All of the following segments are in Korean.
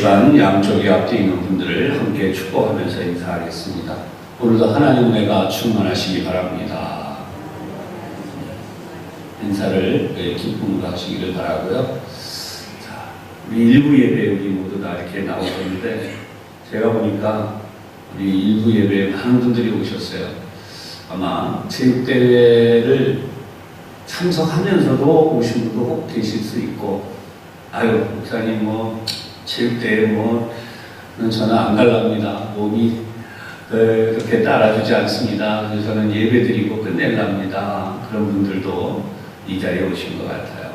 시간 양쪽에 앞에 있는 분들을 함께 축복하면서 인사하겠습니다. 오늘도 하나님 은혜가 충만하시기 바랍니다. 인사를 기쁨으로 하시기를 바라고요. 자, 우리 일부 예배 우리 모두 다 이렇게 나오셨는데 제가 보니까 우리 일부 예배에 많은 분들이 오셨어요. 아마 체육대회를 참석하면서도 오신 분도 혹 계실 수 있고, 아유 목사님 체육대회 저는 안 갈랍니다. 몸이 그렇게 따라주지 않습니다. 그래서 저는 예배드리고 끝낼랍니다. 그런 분들도 이 자리에 오신 것 같아요.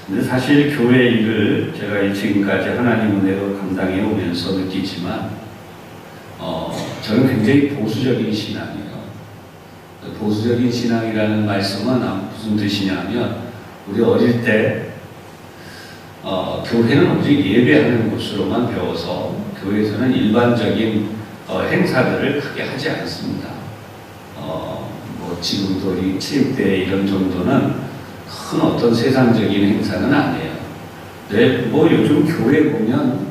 근데 사실 교회 일을 제가 지금까지 하나님 은혜로 감당해 오면서 느끼지만 저는 굉장히 보수적인 신앙이에요. 보수적인 신앙이라는 말씀은 무슨 뜻이냐면, 우리 어릴 때 교회는 오직 예배하는 곳으로만 배워서 교회에서는 일반적인 행사들을 크게 하지 않습니다. 지금도 우리 체육대회 이런 정도는 큰 어떤 세상적인 행사는 아니에요. 근데 요즘 교회 보면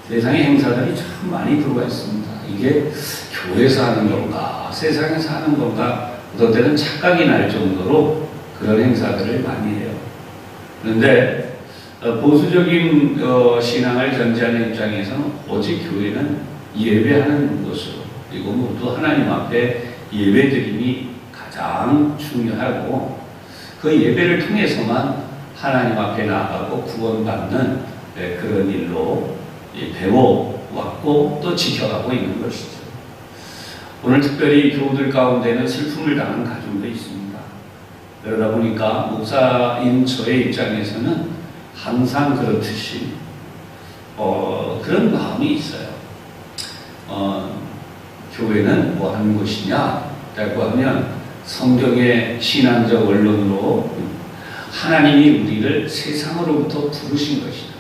세상의 행사들이 참 많이 들어와 있습니다. 이게 교회에서 하는 건가 세상에서 하는 건가 어떤 때는 착각이 날 정도로 그런 행사들을 많이 해요. 그런데 보수적인 신앙을 전제하는 입장에서는 오직 교회는 예배하는 곳으로, 그리고 모두 하나님 앞에 예배드림이 가장 중요하고, 그 예배를 통해서만 하나님 앞에 나아가고 구원받는 그런 일로 배워왔고 또 지켜가고 있는 것이죠. 오늘 특별히 교우들 가운데는 슬픔을 당한 가정도 있습니다. 그러다 보니까 목사인 저의 입장에서는 항상 그렇듯이 그런 마음이 있어요. 교회는 뭐 하는 곳이냐 라고 하면, 성경의 신앙적 원론으로 하나님이 우리를 세상으로부터 부르신 것이다.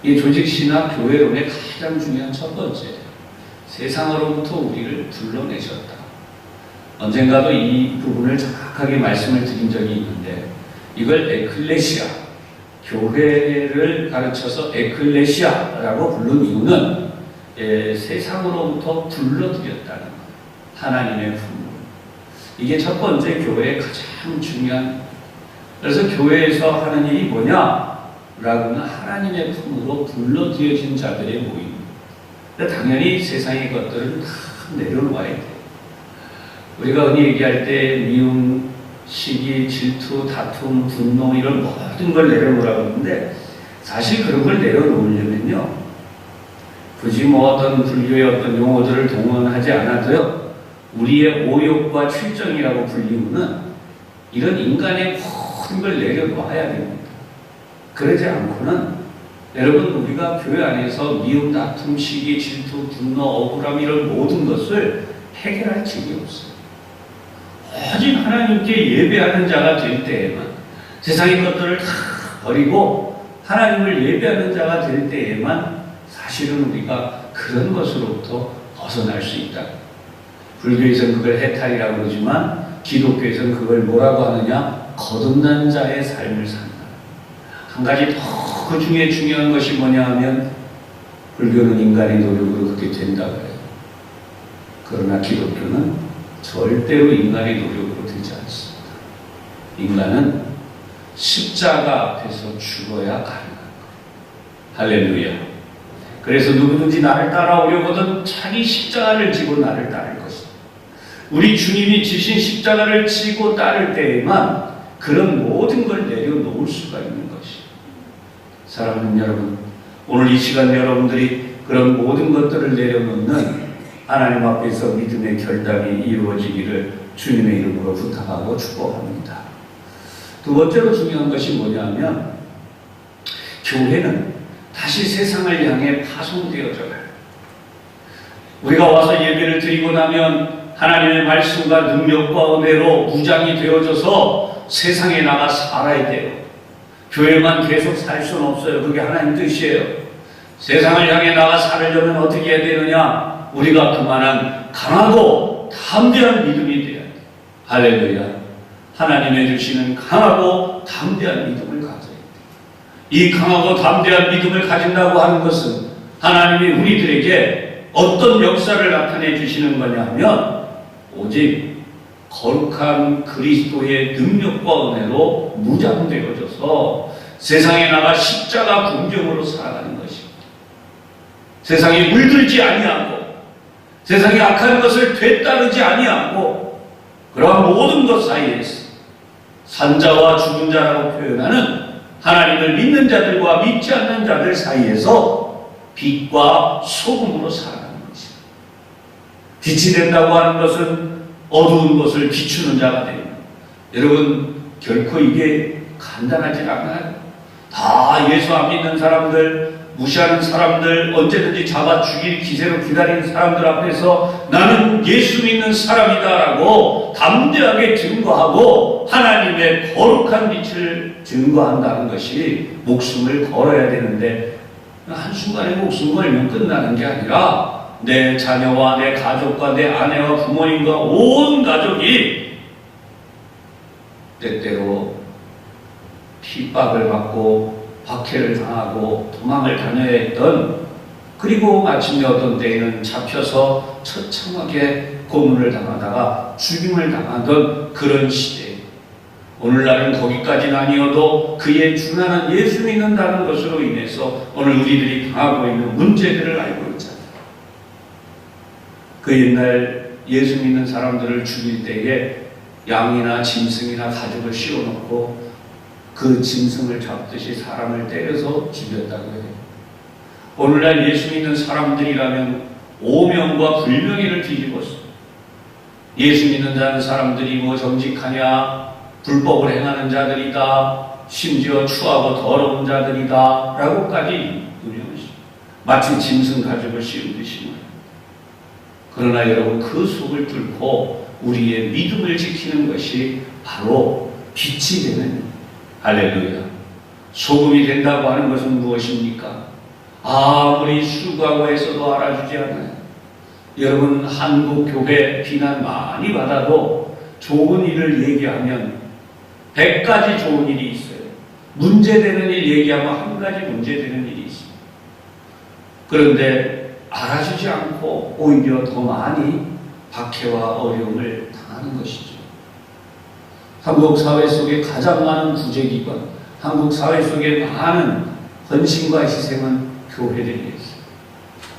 이 조직신학 교회론의 가장 중요한 첫 번째, 세상으로부터 우리를 불러내셨다. 언젠가도 이 부분을 정확하게 말씀을 드린 적이 있는데, 이걸 에클레시아, 교회를 가르쳐서 에클레시아라고 부른 이유는 세상으로부터 불러들였다는 것, 하나님의 품으로. 이게 첫 번째 교회의 가장 중요한, 그래서 교회에서 하는 일이 뭐냐라고 하면 하나님의 품으로 불러들여진 자들의 모임. 당연히 세상의 것들은 다 내려놓아야 돼요. 우리가 흔히 얘기할 때 미움, 시기, 질투, 다툼, 분노 이런 모든 걸 내려놓으라고 하는데, 사실 그런 걸 내려놓으려면요, 굳이 어떤 불교의 어떤 용어들을 동원하지 않아도요, 우리의 오욕과 출정이라고 불리우는 이런 인간의 모든 걸 내려놓아야 됩니다. 그러지 않고는 여러분, 우리가 교회 안에서 미움, 다툼, 시기, 질투, 분노, 억울함 이런 모든 것을 해결할 길이 없어요. 오직 하나님께 예배하는 자가 될 때에만, 세상의 것들을 다 버리고 하나님을 예배하는 자가 될 때에만 사실은 우리가 그런 것으로부터 벗어날 수 있다. 불교에서는 그걸 해탈이라고 그러지만 기독교에서는 그걸 뭐라고 하느냐? 거듭난 자의 삶을 산다. 한 가지 더 그 중에 중요한 것이 뭐냐 하면, 불교는 인간의 노력으로 그렇게 된다고 해요. 그러나 기독교는 절대로 인간의 노력으로 되지 않습니다. 인간은 십자가 앞에서 죽어야 가능한 거예요. 할렐루야. 그래서 누구든지 나를 따라오려거든 자기 십자가를 지고 나를 따를 것이다. 우리 주님이 지신 십자가를 지고 따를 때에만 그런 모든 걸 내려놓을 수가 있는 것이에요. 사랑하는 여러분, 오늘 이 시간 여러분들이 그런 모든 것들을 내려놓는 하나님 앞에서 믿음의 결단이 이루어지기를 주님의 이름으로 부탁하고 축복합니다. 두 번째로 중요한 것이 뭐냐면, 교회는 다시 세상을 향해 파송되어져요. 우리가 와서 예배를 드리고 나면 하나님의 말씀과 능력과 은혜로 무장이 되어져서 세상에 나가 살아야 돼요. 교회만 계속 살 수는 없어요. 그게 하나님 뜻이에요. 세상을 향해 나가 살려면 어떻게 해야 되느냐? 우리가 그만한 강하고 담대한 믿음이 돼야 돼요. 할렐루야. 하나님의 주시는 강하고 담대한 믿음을 가져야 돼요. 이 강하고 담대한 믿음을 가진다고 하는 것은 하나님이 우리들에게 어떤 역사를 나타내 주시는 거냐 하면 오직 거룩한 그리스도의 능력과 은혜로 무장되어져서 세상에 나가 십자가 군경으로 살아가는 것입니다. 세상에 물들지 아니하고 세상에 악한 것을 되따르지 아니하고 그러한 모든 것 사이에서 산자와 죽은 자라고 표현하는 하나님을 믿는 자들과 믿지 않는 자들 사이에서 빛과 소금으로 살아가는 것입니다. 빛이 된다고 하는 것은 어두운 것을 비추는 자가 됩니다. 여러분, 결코 이게 간단하지 않아요. 다 예수 안 믿는 사람들, 무시하는 사람들, 언제든지 잡아 죽일 기세로 기다리는 사람들 앞에서 나는 예수 믿는 사람이다라고 담대하게 증거하고 하나님의 거룩한 빛을 증거한다는 것이 목숨을 걸어야 되는데, 한순간에 목숨 걸면 끝나는 게 아니라 내 자녀와 내 가족과 내 아내와 부모님과 온 가족이 때때로 핍박을 받고 박해를 당하고 도망을 다녀야 했던, 그리고 마침내 어떤 때에는 잡혀서 처참하게 고문을 당하다가 죽임을 당하던 그런 시대에 오늘날은 거기까지는 아니어도 그에 준하는 예수 믿는다는 것으로 인해서 오늘 우리들이 당하고 있는 문제들을 알고 있잖아요. 그 옛날 예수 믿는 사람들을 죽일 때에 양이나 짐승이나 가죽을 씌워놓고 그 짐승을 잡듯이 사람을 때려서 죽였다고 해요. 오늘날 예수 믿는 사람들이라면 오명과 불명예를 뒤집었어. 예수 믿는 자는 사람들이 뭐 정직하냐, 불법을 행하는 자들이다, 심지어 추하고 더러운 자들이다 라고까지 유명하시죠. 마치 짐승 가죽을 씌운 듯이 말이에요. 그러나 여러분, 그 속을 뚫고 우리의 믿음을 지키는 것이 바로 빛이 되는, 할렐루야, 소금이 된다고 하는 것은 무엇입니까? 아무리 수고하고 해서도 알아주지 않아요. 여러분, 한국 교회 비난 많이 받아도 좋은 일을 얘기하면 100가지 좋은 일이 있어요. 문제되는 일 얘기하면 한 가지 문제되는 일이 있습니다. 그런데 알아주지 않고 오히려 더 많이 박해와 어려움을 당하는 것이죠. 한국 사회 속에 가장 많은 구제기관, 한국 사회 속에 많은 헌신과 희생은 교회들이었어요.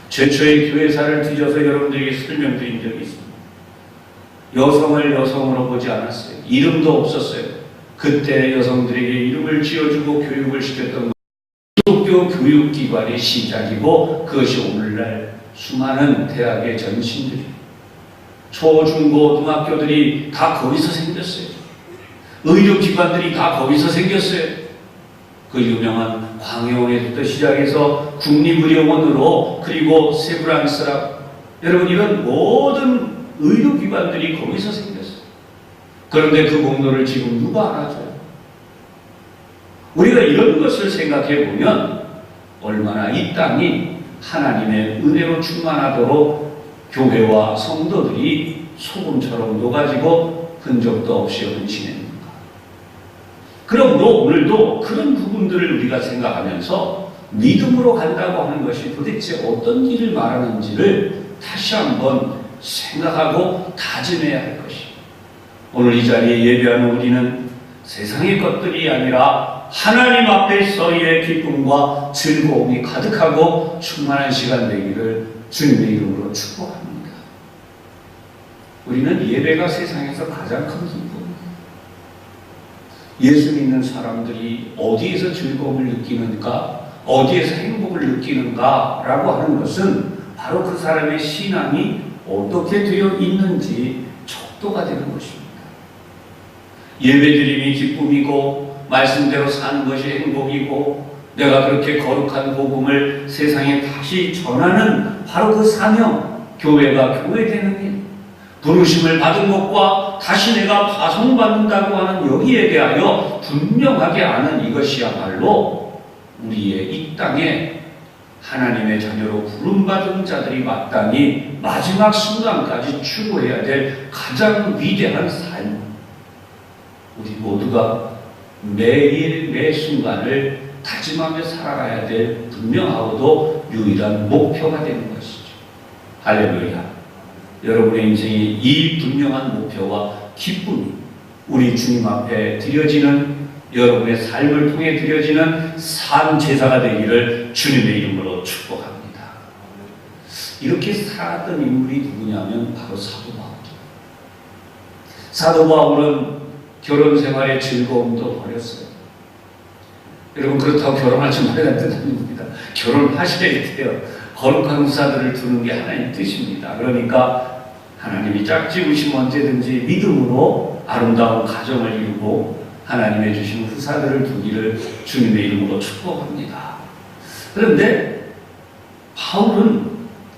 최초의 교회사를 뒤져서 여러분들에게 설명드린 적이 있습니다. 여성을 여성으로 보지 않았어요. 이름도 없었어요. 그때 여성들에게 이름을 지어주고 교육을 시켰던 기독교 교육기관의 시작이고, 그것이 오늘날 수많은 대학의 전신들이, 초, 중, 고, 등학교들이 다 거기서 생겼어요. 의료기관들이 다 거기서 생겼어요. 그 유명한 광해원에서부터 시작해서 국립의료원으로, 그리고 세브란스라, 여러분, 이런 모든 의료기관들이 거기서 생겼어요. 그런데 그 공로를 지금 누가 알아줘요? 우리가 이런 것을 생각해 보면 얼마나 이 땅이 하나님의 은혜로 충만하도록 교회와 성도들이 소금처럼 녹아지고 흔적도 없이 헌신했는가. 그러므로 오늘도 그런 부분들을 우리가 생각하면서 믿음으로 간다고 하는 것이 도대체 어떤 일을 말하는지를 다시 한번 생각하고 다짐해야 할 것입니다. 오늘 이 자리에 예배하는 우리는 세상의 것들이 아니라 하나님 앞에서의 기쁨과 즐거움이 가득하고 충만한 시간 되기를 주님의 이름으로 축복합니다. 우리는 예배가 세상에서 가장 큰 기쁨입니다. 예수 믿는 사람들이 어디에서 즐거움을 느끼는가, 어디에서 행복을 느끼는가 라고 하는 것은 바로 그 사람의 신앙이 어떻게 되어 있는지 척도가 되는 것입니다. 예배드림이 기쁨이고 말씀대로 사는 것이 행복이고, 내가 그렇게 거룩한 복음을 세상에 다시 전하는 바로 그 사명, 교회가 교회되는 일, 부르심을 받은 것과 다시 내가 파송받는다고 하는 여기에 대하여 분명하게 아는 이것이야말로 우리의 이 땅에 하나님의 자녀로 부름받은 자들이 마땅히 마지막 순간까지 추구해야 될 가장 위대한 삶. 우리 모두가 매일 매 순간을 다짐하며 살아가야 될 분명하고도 유일한 목표가 되는 것이죠. 할렐루야. 여러분의 인생에 이 분명한 목표와 기쁨이 우리 주님 앞에 드려지는, 여러분의 삶을 통해 드려지는 산 제사가 되기를 주님의 이름으로 축복합니다. 이렇게 살았던 인물이 누구냐면 바로 사도 바울. 사도 바울은 결혼 생활의 즐거움도 버렸어요. 여러분, 그렇다고 결혼하지 말라는 뜻 아닙니다. 결혼하셔야 돼요. 거룩한 후사들을 두는 게 하나님의 뜻입니다. 그러니까 하나님이 짝지으시면 언제든지 믿음으로 아름다운 가정을 이루고 하나님의 주신 후사들을 두기를 주님의 이름으로 축복합니다. 그런데 바울은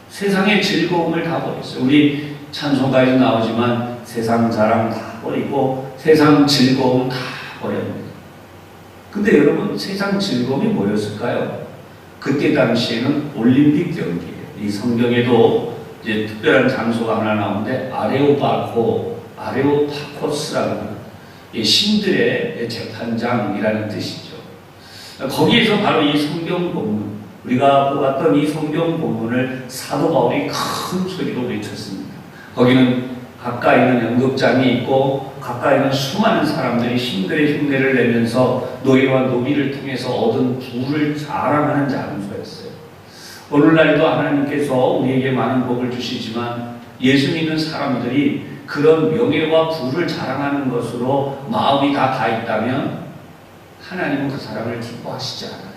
세상의 즐거움을 다 버렸어요. 우리 찬송가에도 나오지만 세상 자랑 다 버리고 세상 즐거움 다 버렸습니다. 근데 여러분, 세상 즐거움이 뭐였을까요? 그때 당시에는 올림픽 경기예요. 이 성경에도 이제 특별한 장소가 하나 나오는데 아레오파코스라는 신들의 재판장이라는 뜻이죠. 거기에서 바로 이 성경 본문, 우리가 보았던 이 성경 본문을 사도 바울이 큰 소리로 외쳤습니다. 거기는 가까이는 연극장이 있고 가까이는 수많은 사람들이 신들의 흉내를 내면서 노예와 노비를 통해서 얻은 부를 자랑하는 장소였어요. 오늘날도 하나님께서 우리에게 많은 복을 주시지만 예수 믿는 사람들이 그런 명예와 부를 자랑하는 것으로 마음이 다 가 있다면 하나님은 그 사람을 기뻐하시지 않아요.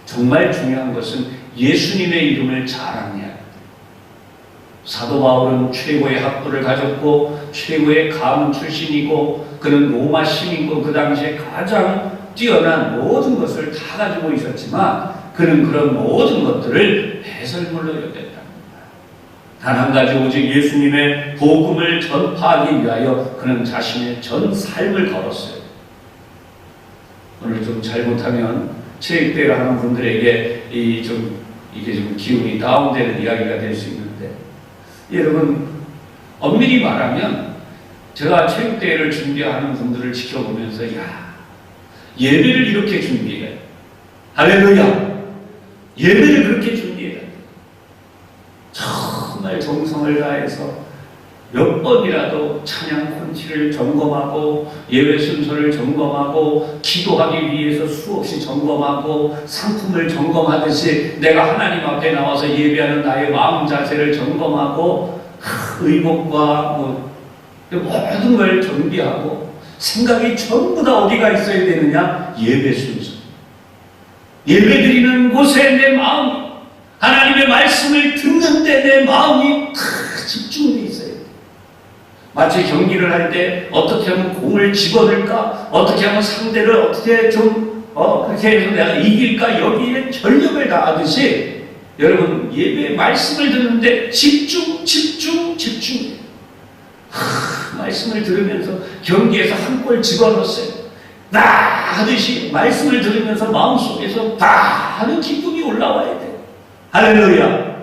정말 중요한 것은 예수님의 이름을 자랑해야 합니다. 사도 바울은 최고의 학부를 가졌고 최고의 가문 출신이고 그는 로마 시민고 그 당시에 가장 뛰어난 모든 것을 다 가지고 있었지만 그는 그런 모든 것들을 배설물로 여겼답니다. 단 한 가지 오직 예수님의 복음을 전파하기 위하여 그는 자신의 전 삶을 걸었어요. 오늘 좀 잘못하면 체육대회를 하는 분들에게 이게 좀 기운이 다운되는 이야기가 될 수 있는데, 여러분, 엄밀히 말하면 제가 체육대회를 준비하는 분들을 지켜보면서 예배를 이렇게 준비해. 할렐루야. 예배를 그렇게 준비해야 돼. 정말 정성을 다해서 몇 번이라도 찬양 콘치를 점검하고 예배 순서를 점검하고 기도하기 위해서 수없이 점검하고 상품을 점검하듯이 내가 하나님 앞에 나와서 예배하는 나의 마음 자세를 점검하고 의복과 모든 걸 정비하고 생각이 전부 다 어디가 있어야 되느냐? 예배 순서. 예배 드리는 곳에 내 마음, 하나님의 말씀을 듣는데 내 마음이 집중되어 있어요. 마치 경기를 할 때 어떻게 하면 공을 집어넣을까? 어떻게 하면 상대를 어떻게 그렇게 해서 내가 이길까? 여기에 전력을 다하듯이 여러분, 예배 말씀을 듣는데 집중. 말씀을 들으면서 경기에서 한 골 집어넣었어요. 나 하듯이 말씀을 들으면서 마음속에서 다 하는 기쁨이 올라와야 돼. 할렐루야.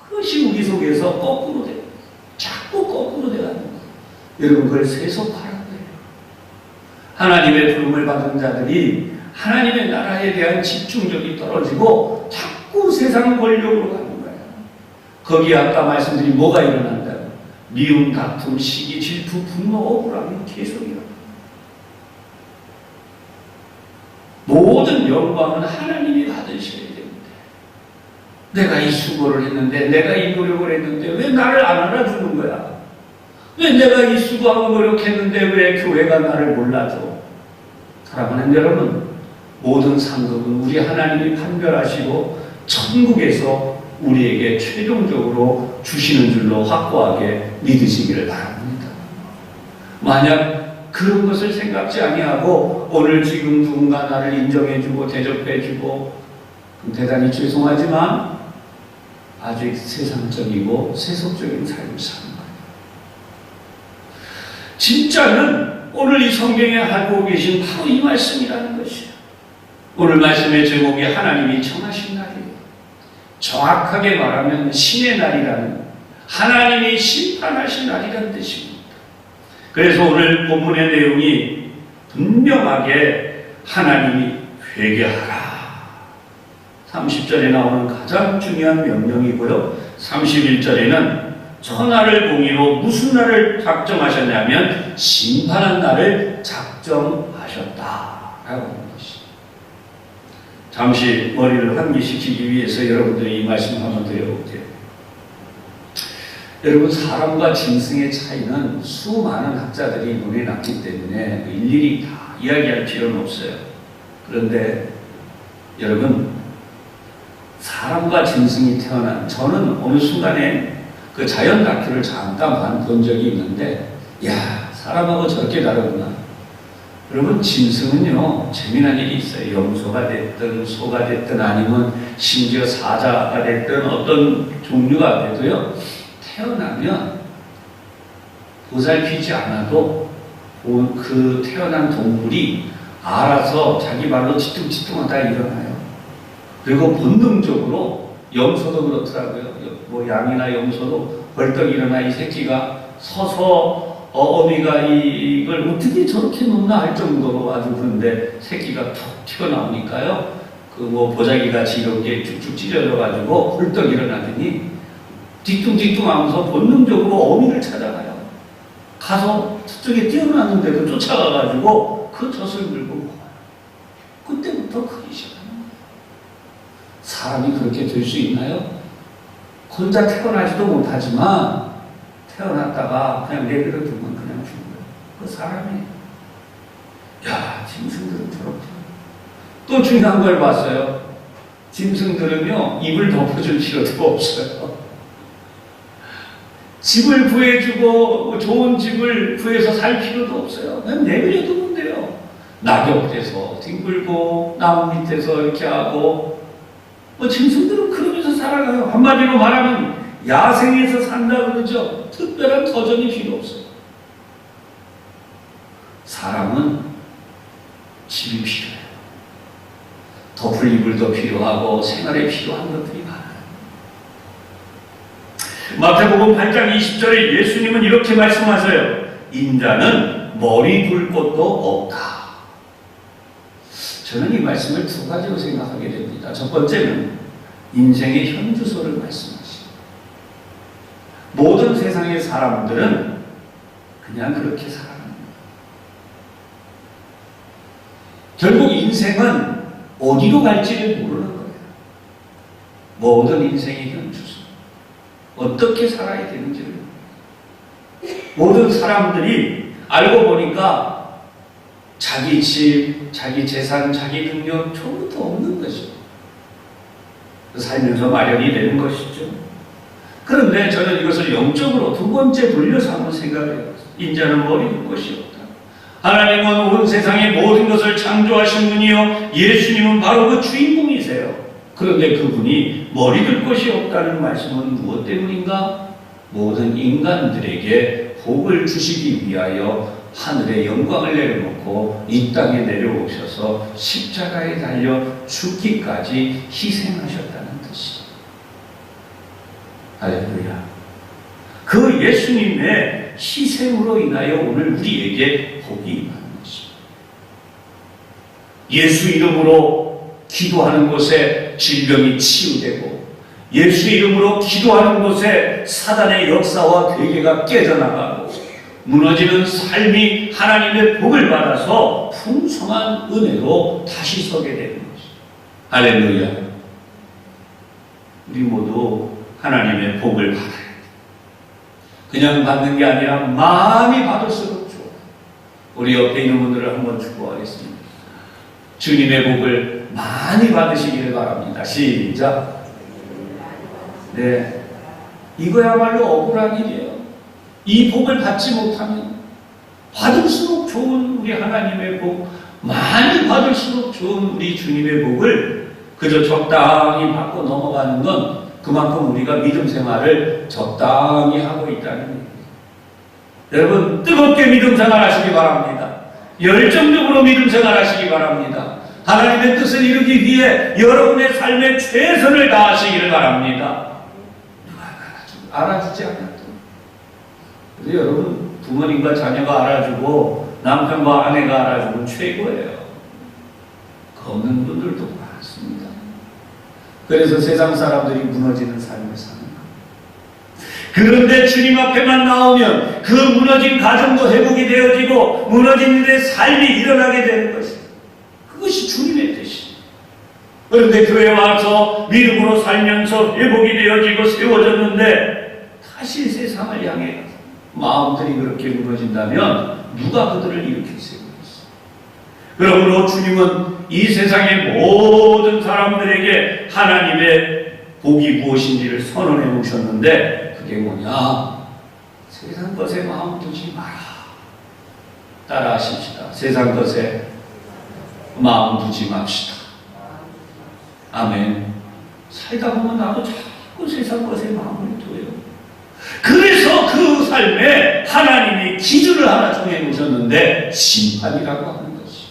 그것이 우리 속에서 거꾸로 돼. 자꾸 거꾸로 돼가는 거예요. 여러분, 그걸 세속화라는 거예요. 하나님의 부름을 받은 자들이 하나님의 나라에 대한 집중력이 떨어지고 자꾸 세상 권력으로 가는 거예요. 거기에 아까 말씀드린 뭐가 일어난다? 미움, 다툼, 시기, 질투, 분노, 억울함이 계속 일어납니다. 모든 영광은 하나님이 받으셔야 됩니다. 내가 이 수고를 했는데, 내가 이 노력을 했는데 왜 나를 안 알아주는 거야? 왜 내가 이 수고하고 노력했는데 왜 교회가 나를 몰라줘? 사랑하는 여러분, 모든 상급은 우리 하나님이 판별하시고 천국에서 우리에게 최종적으로 주시는 줄로 확고하게 믿으시기를 바랍니다. 만약 그런 것을 생각지 아니하고 오늘 지금 누군가 나를 인정해주고 대접해주고 대단히 죄송하지만 아주 세상적이고 세속적인 삶을 사는 거예요. 진짜는 오늘 이 성경에 하고 계신 바로 이 말씀이라는 것이에요. 오늘 말씀의 제목이 하나님이 정하신 날이에요. 정확하게 말하면 신의 날이라는, 하나님이 심판하신 날이라는 뜻입니다. 그래서 오늘 본문의 내용이 분명하게 하나님이 회개하라. 30절에 나오는 가장 중요한 명령이고요. 31절에는 천하를 공의로 무슨 날을 작정하셨냐면 심판한 날을 작정하셨다 라고 하는 것입니다. 잠시 머리를 환기시키기 위해서 여러분들이 이 말씀을 한번 드려볼게요. 여러분, 사람과 짐승의 차이는 수많은 학자들이 눈에 났기 때문에 일일이 다 이야기할 필요는 없어요. 그런데 여러분, 사람과 짐승이 태어난, 저는 어느 순간에 그 자연 다큐를 잠깐 본 적이 있는데, 야, 사람하고 저렇게 다르구나. 여러분, 짐승은요 재미난 일이 있어요. 염소가 됐든 소가 됐든 아니면 심지어 사자가 됐든 어떤 종류가 돼도요, 태어나면 보살피지 않아도 그 태어난 동물이 알아서 자기 발로 뒤뚱뒤뚱하다 일어나요. 그리고 본능적으로, 염소도 그렇더라고요. 뭐 양이나 염소도 벌떡 일어나 이 새끼가 서서 어미가 이걸 어떻게 저렇게 놓나 할 정도로 아주, 그런데 새끼가 툭 튀어나오니까요, 그 뭐 보자기같이 이렇게 쭉쭉 찢어져가지고 벌떡 일어나더니 뒤뚱뒤뚱 하면서 본능적으로 어미를 찾아가요. 가서 저쪽에 뛰어났는데도 쫓아가가지고 그 젖을 물고 먹어요. 그때부터 크기 시작합니다. 사람이 그렇게 될 수 있나요? 혼자 태어나지도 못하지만 태어났다가 그냥 내버려 두면 그냥 죽어요. 그 사람이. 야, 짐승들은 저렇게. 또 중요한 걸 봤어요. 짐승들은요, 입을 덮어줄 필요도 없어요. 집을 구해주고 좋은 집을 구해서 살 필요도 없어요. 그냥 내버려 두면 돼요. 낙엽에서 뒹굴고 나무 밑에서 이렇게 하고, 뭐 짐승들은 그러면서 살아가요. 한마디로 말하면 야생에서 산다 그러죠. 특별한 터전이 필요 없어요. 사람은 집이 필요해요. 덮을 이불도 필요하고 생활에 필요한 것들이 많아요. 마태복음 8장 20절에 예수님은 이렇게 말씀하세요. 인자는 머리 둘 곳도 없다. 저는 이 말씀을 두 가지로 생각하게 됩니다. 첫 번째는 인생의 현주소를 말씀하십니다. 모든 세상의 사람들은 그냥 그렇게 살아갑니다. 결국 인생은 어디로 갈지를 모르는 거예요. 모든 인생의 현주소. 어떻게 살아야 되는지를. 모든 사람들이 알고 보니까 자기 집, 자기 재산, 자기 능력 처음부터 없는 것이죠. 살면서 마련이 되는 것이죠. 그런데 저는 이것을 영적으로 두 번째 돌려서 한번 생각해요. 인자는 머리 둘 것이 없다. 하나님은 온 세상의 모든 것을 창조하신 분이요, 예수님은 바로 그 주인공이세요. 그런데 그분이 머리 둘 것이 없다는 말씀은 무엇 때문인가? 모든 인간들에게 복을 주시기 위하여 하늘의 영광을 내려놓고 이 땅에 내려오셔서 십자가에 달려 죽기까지 희생하셨다는 뜻이에요. 할렐루야. 그 예수님의 희생으로 인하여 오늘 우리에게 복이 임하는 것입니다. 예수 이름으로 기도하는 곳에 질병이 치유되고, 예수 이름으로 기도하는 곳에 사단의 역사와 괴계가 깨져나가고, 무너지는 삶이 하나님의 복을 받아서 풍성한 은혜로 다시 서게 되는 것입니다. 할렐루야. 우리 모두 하나님의 복을 받아야 돼요. 그냥 받는 게 아니라 많이 받을수록 좋아요. 우리 옆에 있는 분들을 한번 축복하겠습니다. 주님의 복을 많이 받으시기를 바랍니다. 시작. 네, 이거야말로 억울한 일이에요. 이 복을 받지 못하면 받을수록 좋은 우리 하나님의 복, 많이 받을수록 좋은 우리 주님의 복을 그저 적당히 받고 넘어가는 건 그만큼 우리가 믿음 생활을 적당히 하고 있다는 얘기입니다. 여러분, 뜨겁게 믿음 생활하시기 바랍니다. 열정적으로 믿음 생활하시기 바랍니다. 하나님의 뜻을 이루기 위해 여러분의 삶에 최선을 다하시기를 바랍니다. 누가 알아주지 않아도 우리 여러분, 부모님과 자녀가 알아주고 남편과 아내가 알아주면 최고예요. 없는 분들도 많습니다. 그래서 세상 사람들이 무너지는 삶을 사는 거예요. 그런데 주님 앞에만 나오면 그 무너진 가정도 회복이 되어지고 무너진 일의 삶이 일어나게 되는 것이에요. 그것이 주님의 뜻이에요. 그런데 교회에 와서 믿음으로 살면서 회복이 되어지고 세워졌는데 다시 세상을 향해 마음들이 그렇게 무너진다면 누가 그들을 일으켜 세우겠어요? 그러므로 주님은 이 세상의 모든 사람들에게 하나님의 복이 무엇인지를 선언해 오셨는데 그게 뭐냐? 세상 것에 마음 두지 마라. 따라 하십시다. 세상 것에 마음 두지 맙시다. 아멘. 살다 보면 나도 자꾸 세상 것에 마음을 둬요. 그래서 그 삶에 하나님이 기준을 하나 정해 놓으셨는데 심판이라고 하는 것이.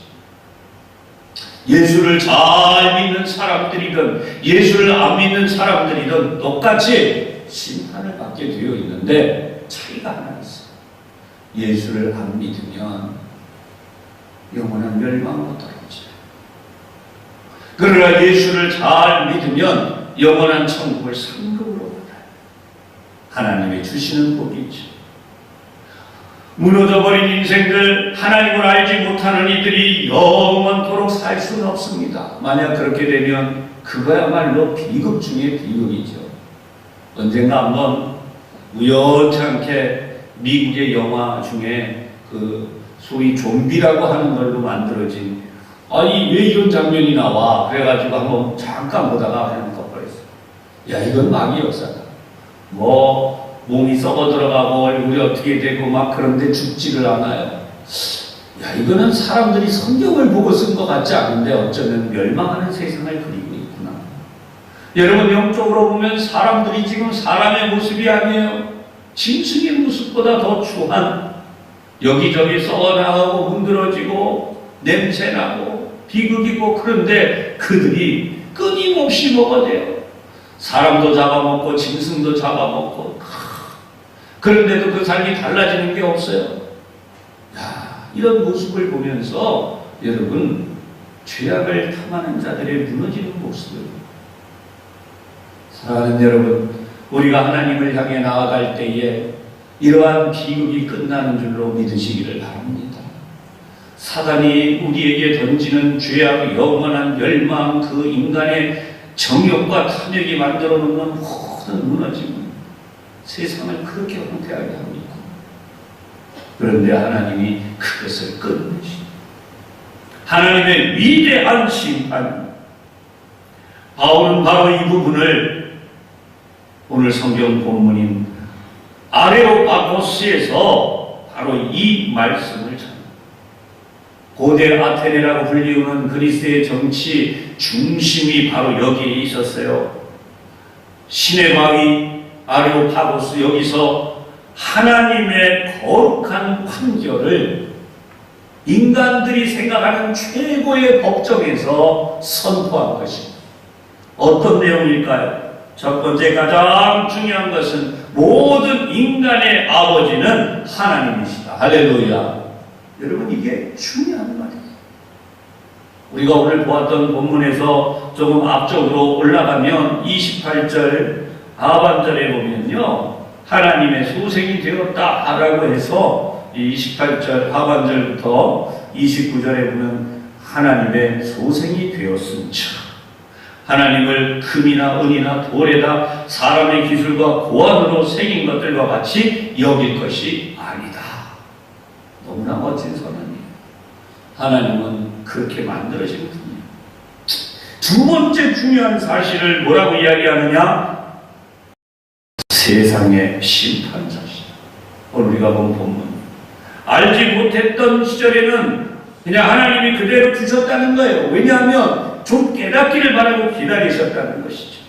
예수를 잘 믿는 사람들이든 예수를 안 믿는 사람들이든 똑같이 심판을 받게 되어 있는데 차이가 하나 있어요. 예수를 안 믿으면 영원한 멸망으로 떨어져요. 그러나 예수를 잘 믿으면 영원한 천국을 상급으로 받아요. 하나님이 주시는 복이죠. 무너져버린 인생들, 하나님을 알지 못하는 이들이 영원토록 살 수는 없습니다. 만약 그렇게 되면 그거야말로 비극 중에 비극이죠. 언젠가 한번 우연찮게 미국의 영화 중에 그 소위 좀비라고 하는 걸로 만들어진 아니 왜 이런 장면이 나와? 그래가지고 한번 잠깐 보다가 그냥 덮어버렸어요. 야 이건 마귀 역사다. 뭐 몸이 썩어 들어가고 얼굴이 어떻게 되고 막 그런데 죽지를 않아요. 야 이거는 사람들이 성경을 보고 쓴 것 같지 않은데 어쩌면 멸망하는 세상을 그리고 있구나. 여러분 영적으로 보면 사람들이 지금 사람의 모습이 아니에요. 짐승의 모습보다 더 추한 여기저기 썩어나가고 문드러지고 냄새나고 비극이고 그런데 그들이 끊임없이 먹어대요. 사람도 잡아먹고 짐승도 잡아먹고 그런데도 그 삶이 달라지는 게 없어요. 야, 이런 모습을 보면서 여러분 죄악을 탐하는 자들의 무너지는 모습을 사랑하는 여러분 우리가 하나님을 향해 나아갈 때에 이러한 비극이 끝나는 줄로 믿으시기를 바랍니다. 사단이 우리에게 던지는 죄악, 영원한 멸망, 그 인간의 정욕과 탐욕이 만들어 놓는 모든 무너짐은 세상을 그렇게 황폐하게 합니다. 그런데 하나님이 그것을 끊으십니다. 하나님의 위대한 심판. 바울은 바로 이 부분을 오늘 성경 본문인 아레오파고스에서 바로 이 말씀을 전합니다. 고대 아테네라고 불리우는 그리스의 정치 중심이 바로 여기에 있었어요. 신의 바위 아레오파고스 여기서 하나님의 거룩한 판결을 인간들이 생각하는 최고의 법정에서 선포한 것입니다. 어떤 내용일까요? 첫 번째 가장 중요한 것은 모든 인간의 아버지는 하나님이시다. 할렐루야. 여러분 이게 중요한 말이에요. 우리가 오늘 보았던 본문에서 조금 앞쪽으로 올라가면 28절 하반절에 보면요. 하나님의 소생이 되었다라고 해서 28절 하반절부터 29절에 보면 하나님의 소생이 되었음처럼 하나님을 금이나 은이나 돌에다 사람의 기술과 고안으로 새긴 것들과 같이 여길 것이 아니다. 너무나 멋진 선언이에요. 하나님은 그렇게 만들어진 분이에요. 두 번째 중요한 사실을 뭐라고 이야기하느냐? 세상의 심판자시다. 오늘 우리가 본 본문. 알지 못했던 시절에는 그냥 하나님이 그대로 두셨다는 거예요. 왜냐하면 좀 깨닫기를 바라고 기다리셨다는 것이죠.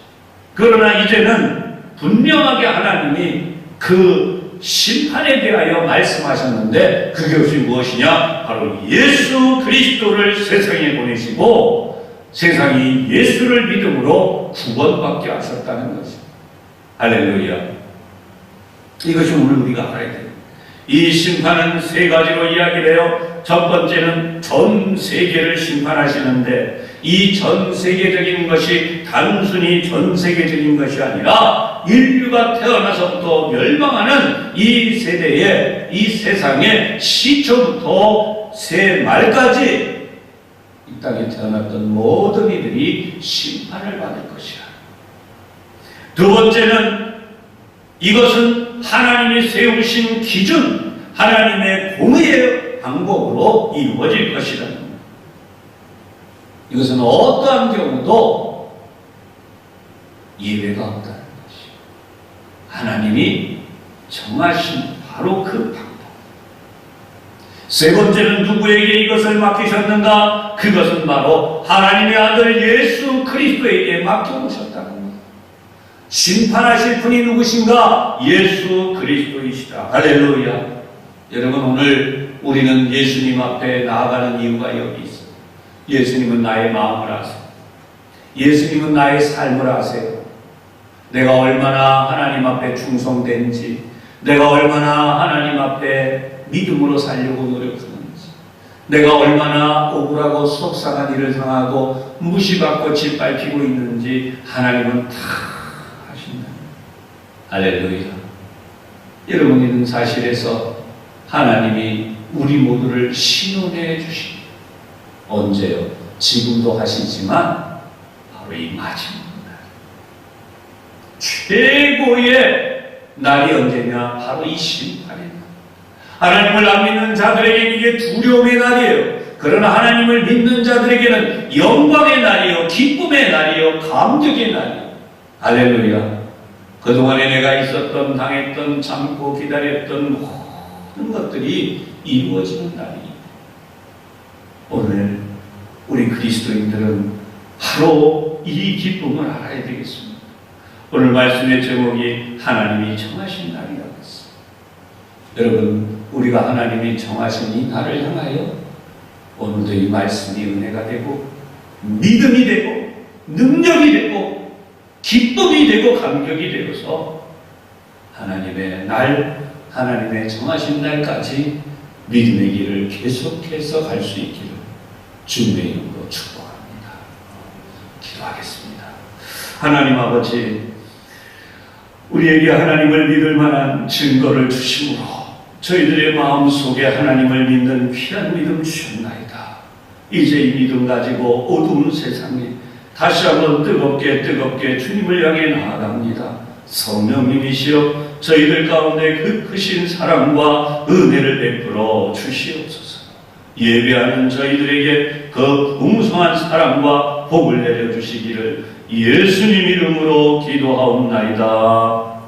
그러나 이제는 분명하게 하나님이 그 심판에 대하여 말씀하셨는데 그것이 무엇이냐? 바로 예수 그리스도를 세상에 보내시고 세상이 예수를 믿음으로 구원받게 하셨다는 것입니다. 할렐루야. 이것이 오늘 우리가 알아야 돼요. 이 심판은 세 가지로 이야기를 해요. 첫 번째는 전 세계를 심판하시는데, 이 전 세계적인 것이 단순히 전 세계적인 것이 아니라 인류가 태어나서부터 멸망하는 이 세대의, 이 세상의 시초부터 새말까지 이 땅에 태어났던 모든 이들이 심판을 받을 것이야. 두 번째는 이것은 하나님이 세우신 기준, 하나님의 공의의 방법으로 이루어질 것이라는 겁니다. 이것은 어떠한 경우도 예외가 없다는 것이요. 하나님이 정하신 바로 그 방법. 세 번째는 누구에게 이것을 맡기셨는가? 그것은 바로 하나님의 아들 예수 그리스도에게 맡겨오셨다는 겁니다. 심판하실 분이 누구신가? 예수 그리스도이시다. 할렐루야. 여러분, 오늘 우리는 예수님 앞에 나아가는 이유가 여기 있어요. 예수님은 나의 마음을 아세요. 예수님은 나의 삶을 아세요. 내가 얼마나 하나님 앞에 충성된지, 내가 얼마나 하나님 앞에 믿음으로 살려고 노력하는지, 내가 얼마나 억울하고 속상한 일을 당하고 무시받고 짓밟히고 있는지 하나님은 다 아신다. 할렐루야. 여러분이는 사실에서 하나님이 우리 모두를 신원해 주십니다. 언제요? 지금도 하시지만 바로 이 마지막 날, 최고의 날이 언제냐? 바로 이 심판의 날. 하나님을 안 믿는 자들에게는 이게 두려움의 날이에요. 그러나 하나님을 믿는 자들에게는 영광의 날이요, 기쁨의 날이요, 감격의 날이에요. 할렐루야. 그동안에 내가 있었던, 당했던, 참고 기다렸던 모든 것들이 이루어지는 날이에요. 오늘 우리 그리스도인들은 바로 이 기쁨을 알아야 되겠습니다. 오늘 말씀의 제목이 하나님이 정하신 날이라고 했어요. 여러분, 우리가 하나님이 정하신 이 날을 향하여 오늘도 이 말씀이 은혜가 되고 믿음이 되고 능력이 되고 기쁨이 되고 감격이 되어서 하나님의 날, 하나님의 정하신 날까지 믿음의 길을 계속해서 갈 수 있기를 주님의 이름으로 축복합니다. 기도하겠습니다. 하나님 아버지, 우리에게 하나님을 믿을 만한 증거를 주심으로 저희들의 마음속에 하나님을 믿는 귀한 믿음 주셨나이다. 이제 이 믿음 가지고 어두운 세상에 다시 한번 뜨겁게 주님을 향해 나아갑니다. 성령님이시여, 저희들 가운데 그 크신 사랑과 은혜를 베풀어 주시옵소서. 예배하는 저희들에게 그 풍성한 사랑과 복을 내려주시기를 예수님 이름으로 기도하옵나이다.